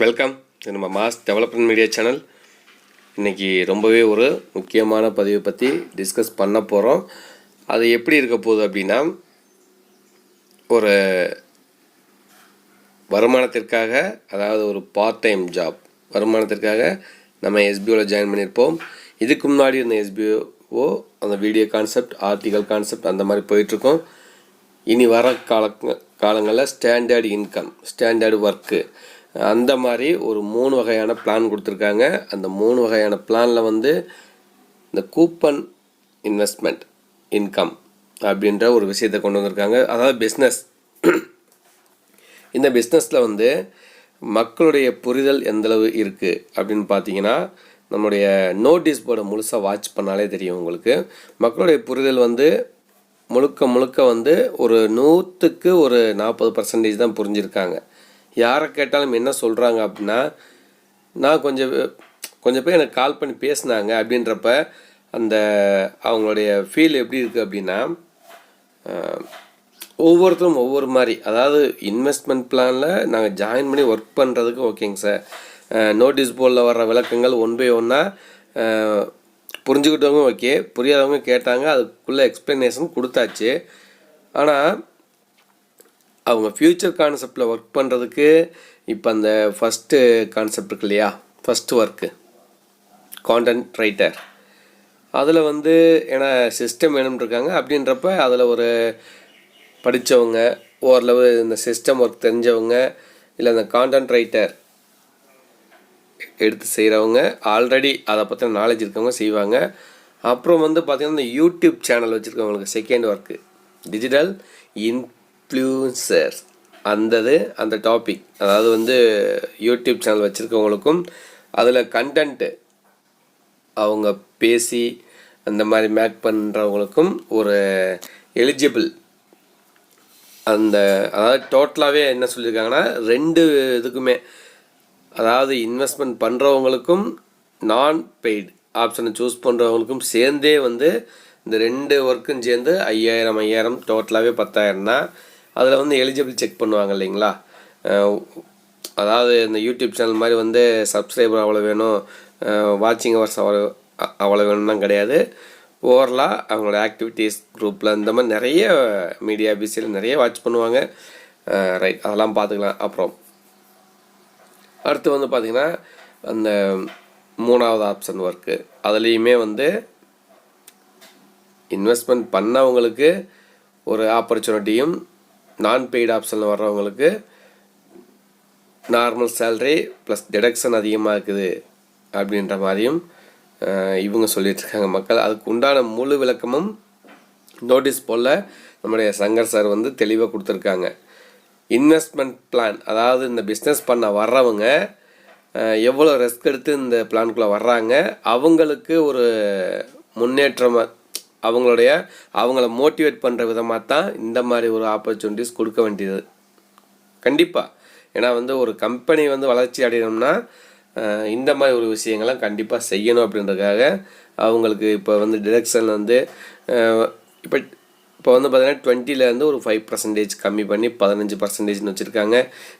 Welcome. இது நம்ம mass development media channel. இன்றைக்கி ரொம்பவே ஒரு முக்கியமான பதிவை பற்றி டிஸ்கஸ் பண்ண போகிறோம். அது எப்படி இருக்க போகுது அப்படின்னா, ஒரு வருமானத்திற்காக, அதாவது ஒரு பார்ட் டைம் ஜாப் வருமானத்திற்காக நம்ம எஸ்பிஓவில் ஜாயின் பண்ணியிருப்போம். இதுக்கு முன்னாடி இருந்த எஸ்பிஓ அந்த வீடியோ கான்செப்ட், ஆர்டிகல் கான்செப்ட் அந்த மாதிரி போயிட்டுருக்கோம். இனி வர காலங்களில் ஸ்டாண்டர்டு இன்கம், ஸ்டாண்டர்டு ஒர்க்கு அந்த மாதிரி ஒரு 3 வகையான பிளான் கொடுத்துருக்காங்க. அந்த 3 வகையான பிளானில் இந்த கூப்பன் இன்வெஸ்ட்மெண்ட் இன்கம் அப்படின்ற ஒரு விஷயத்தை கொண்டு வந்திருக்காங்க. அதாவது பிஸ்னஸ். இந்த பிஸ்னஸில் மக்களுடைய புரிதல் எந்தளவு இருக்குது அப்படின்னு பார்த்தீங்கன்னா, நம்மளுடைய நோட்டீஸ் போர்டை முழுசாக வாட்ச் பண்ணாலே தெரியும் உங்களுக்கு. மக்களுடைய புரிதல் முழுக்க ஒரு 100க்கு ஒரு 40% தான் புரிஞ்சிருக்காங்க. யாரை கேட்டாலும் என்ன சொல்கிறாங்க அப்படின்னா, நான் கொஞ்சம் பேர் எனக்கு கால் பண்ணி பேசினாங்க அப்படின்றப்ப அந்த அவங்களுடைய ஃபீல் எப்படி இருக்குது அப்படின்னா, ஒவ்வொருத்தரும் ஒவ்வொரு மாதிரி. அதாவது இன்வெஸ்ட்மெண்ட் பிளானில் நாங்கள் ஜாயின் பண்ணி ஒர்க் பண்ணுறதுக்கு ஓகேங்க சார், நோட்டீஸ் போர்டில் வர்ற விளக்கங்கள் 1 by 1 புரிஞ்சுக்கிட்டவங்க ஓகே, புரியாதவங்க கேட்டாங்க, அதுக்குள்ளே எக்ஸ்ப்ளனேஷன் கொடுத்தாச்சு. ஆனால் அவங்க ஃப்யூச்சர் கான்செப்டில் ஒர்க் பண்ணுறதுக்கு இப்போ அந்த ஃபஸ்ட்டு கான்செப்ட் இருக்கு இல்லையா, ஃபஸ்ட்டு ஒர்க்கு கான்டென்ட் ரைட்டர், அதில் ஏன்னா சிஸ்டம் வேணும்னு இருக்காங்க. அப்படின்றப்ப அதில் ஒரு படித்தவங்க, ஓரளவு இந்த சிஸ்டம் ஒர்க் தெரிஞ்சவங்க, இல்லை இந்த கான்டென்ட் ரைட்டர் எடுத்து செய்கிறவங்க, ஆல்ரெடி அதை பற்றின நாலேஜ் இருக்கவங்க செய்வாங்க. அப்புறம் பார்த்திங்கன்னா இந்த யூடியூப் சேனல் வச்சுருக்கவங்களுக்கு செகண்ட் ஒர்க்கு டிஜிட்டல் இன்ஃப்ளூயன்சர்ஸ். அந்த டாபிக், அதாவது யூடியூப் சேனல் வச்சுருக்கவங்களுக்கும் அதில் கண்டென்ட்டு அவங்க பேசி அந்த மாதிரி மேக் பண்ணுறவங்களுக்கும் ஒரு எலிஜிபிள். அதாவது டோட்டலாகவே என்ன சொல்லியிருக்காங்கன்னா, 2 இதுக்குமே, அதாவது இன்வெஸ்ட்மெண்ட் பண்ணுறவங்களுக்கும் நான் பெய்டு ஆப்ஷனை சூஸ் பண்ணுறவங்களுக்கும் சேர்ந்தே இந்த 2 ஒர்க்கும் சேர்ந்து 5000 டோட்டலாகவே 10,000 தான். அதில் எலிஜிபிள் செக் பண்ணுவாங்க இல்லைங்களா. அதாவது இந்த யூடியூப் சேனல் மாதிரி சப்ஸ்கிரைபர் அவ்வளோ வேணும், வாட்சிங் ஹவர்ஸ் அவ்வளோ வேணும்லாம் கிடையாது. ஓவரலாக அவங்களோட ஆக்டிவிட்டீஸ் குரூப்பில் இந்த மாதிரி நிறைய மீடியா பிசியில் நிறைய வாட்ச் பண்ணுவாங்க. ரைட், அதெல்லாம் பார்த்துக்கலாம். அப்புறம் அடுத்து பார்த்திங்கன்னா அந்த 3வது ஆப்ஷன் ஒர்க்கு, அதுலேயுமே இன்வெஸ்ட்மெண்ட் பண்ணவங்களுக்கு ஒரு ஆப்பர்ச்சுனிட்டியும், நான் பெய்டு ஆப்ஷனில் வர்றவங்களுக்கு நார்மல் சேல்ரி ப்ளஸ் டிடக்ஷன் அதிகமாக இருக்குது அப்படின்ற மாதிரியும் இவங்க சொல்லிகிட்ருக்காங்க மக்கள். அதுக்கு உண்டான முழு விளக்கமும் நோட்டீஸ் போல் நம்முடைய சங்கர் சார் தெளிவாக கொடுத்துருக்காங்க. இன்வெஸ்ட்மெண்ட் பிளான், அதாவது இந்த பிஸ்னஸ் பண்ண வர்றவங்க எவ்வளோ ரிஸ்க் எடுத்து இந்த பிளானுக்குள்ளே வர்றாங்க, அவங்களுக்கு ஒரு முன்னேற்றமாக அவங்கள மோட்டிவேட் பண்ணுற விதமாக தான் இந்த மாதிரி ஒரு ஆப்பர்ச்சுனிட்டிஸ் கொடுக்க வேண்டியது கண்டிப்பாக. ஏன்னா ஒரு கம்பெனி வளர்ச்சி அடையணும்னா இந்த மாதிரி ஒரு விஷயங்கள்லாம் கண்டிப்பாக செய்யணும் அப்படின்றதுக்காக அவங்களுக்கு இப்போ டிரெக்ஷன் இப்போ பார்த்தீங்கன்னா 20லேருந்து ஒரு 5% கம்மி பண்ணி 15%ன்னு வச்சுருக்காங்க.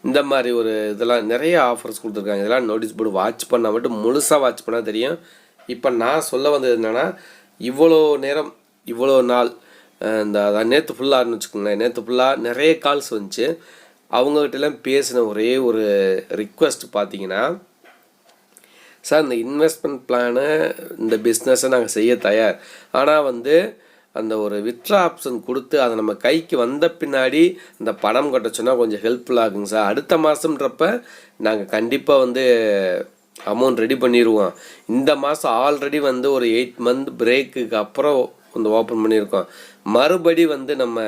இந்த மாதிரி ஒரு இதெல்லாம் நிறைய ஆஃபர்ஸ் கொடுத்துருக்காங்க. இதெல்லாம் நோட்டீஸ் போர்டு வாட்ச் பண்ணால் மட்டும் முழுசாக வாட்ச் பண்ணால் தெரியும். இப்போ நான் சொல்ல வந்தது என்னென்னா, இவ்வளோ நேரம் இவ்வளோ நாள் அதான் நேற்று ஃபுல்லாகனு வச்சுக்கோங்களேன், நேற்று ஃபுல்லாக நிறைய கால்ஸ் வந்துச்சு. அவங்ககிட்டலாம் பேசின ஒரே ஒரு ரிக்வெஸ்ட் பார்த்தீங்கன்னா, சார் இந்த இன்வெஸ்ட்மெண்ட் பிளானு இந்த பிஸ்னஸை நாங்கள் செய்ய தயார், ஆனால் அந்த ஒரு வித்ட்ரா ஆப்ஷன் கொடுத்து அதை நம்ம கைக்கு வந்த பின்னாடி இந்த பணம் கட்ட சொன்னால் கொஞ்சம் ஹெல்ப்ஃபுல்லாகுங்க சார். அடுத்த மாதம்ன்றப்ப நாங்கள் கண்டிப்பாக அமௌண்ட் ரெடி பண்ணிடுவோம். இந்த மாதம் ஆல்ரெடி ஒரு 8 month பிரேக்குக்கு அப்புறம் ஓப்பன் பண்ணியிருக்கோம். மறுபடி நம்ம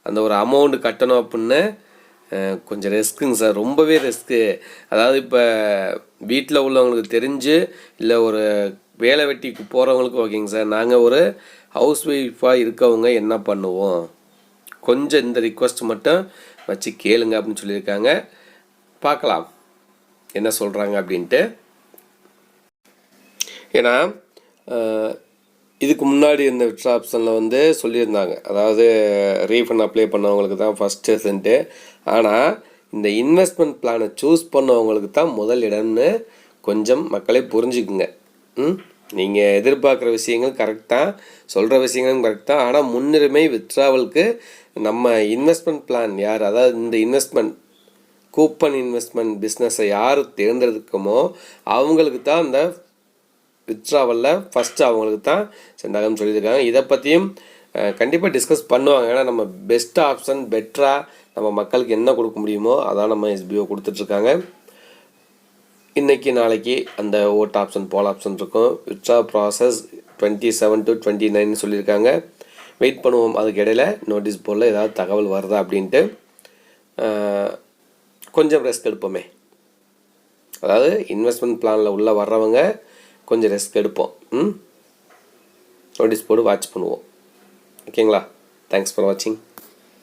அந்த ஒரு அமௌண்ட் கட்டணும் அப்படின்னு கொஞ்சம் ரிஸ்க்குங்க சார், ரொம்பவே ரிஸ்க்கு. அதாவது இப்போ வீட்டில் உள்ளவங்களுக்கு தெரிஞ்சு, இல்லை ஒரு வேலை வெட்டிக்கு போகிறவங்களுக்கு ஓகேங்க சார், நாங்கள் ஒரு ஹவுஸ் ஒய்ஃபாக இருக்கவங்க என்ன பண்ணுவோம், கொஞ்சம் இந்த ரிக்வெஸ்ட் மட்டும் வச்சு கேளுங்க அப்படின்னு சொல்லியிருக்காங்க. பார்க்கலாம் என்ன சொல்கிறாங்க அப்படின்ட்டு. ஏன்னா இதுக்கு முன்னாடி இருந்த விட்ரா ஆப்ஷனில் சொல்லியிருந்தாங்க, அதாவது ரீஃபண்ட் அப்ளை பண்ணவங்களுக்கு தான் ஃபஸ்ட்டு சென்ட்டு. ஆனால் இந்த இன்வெஸ்ட்மெண்ட் பிளானை சூஸ் பண்ணவங்களுக்கு தான் முதல் இடம்னு கொஞ்சம் மக்களே புரிஞ்சுக்குங்க. நீங்கள் எதிர்பார்க்குற விஷயங்கள் கரெக்டாக, சொல்கிற விஷயங்களும் கரெக்டாக. ஆனால் முன்னுரிமை வித்ட்ராவலுக்கு நம்ம இன்வெஸ்ட்மெண்ட் பிளான் யார், அதாவது இந்த இன்வெஸ்ட்மெண்ட் கூப்பன் இன்வெஸ்ட்மெண்ட் பிஸ்னஸை யார் தேர்ந்தெடுக்கமோ அவங்களுக்கு தான் அந்த வித்ட்ராவலில் ஃபஸ்ட்டு அவங்களுக்கு தான் சென்றாகன்னு சொல்லியிருக்காங்க. இதை பற்றியும் கண்டிப்பாக டிஸ்கஸ் பண்ணுவாங்க. ஏன்னா நம்ம பெஸ்ட் ஆப்ஷன் பெட்டராக நம்ம மக்களுக்கு என்ன கொடுக்க முடியுமோ அதான் நம்ம எஸ்பிஓ கொடுத்துட்ருக்காங்க. இன்றைக்கி நாளைக்கு அந்த ஓட் ஆப்ஷன் போல் ஆப்ஷன் இருக்கும். வித்ட்ரா ப்ராசஸ் 27 to 29 சொல்லியிருக்காங்க. வெயிட் பண்ணுவோம். அதுக்கு இடையில நோட்டீஸ் போர்டில் ஏதாவது தகவல் வருதா அப்படின்ட்டு கொஞ்சம் ரெஸ்ட் எடுப்போமே. அதாவது இன்வெஸ்ட்மெண்ட் பிளானில் உள்ளே வர்றவங்க கொஞ்சம் ரெஸ்ட் எடுப்போம். நோட்டீஸ் போர்டு வாட்ச் பண்ணுவோம். ஓகேங்களா? தேங்க்ஸ் ஃபார் வாட்சிங்.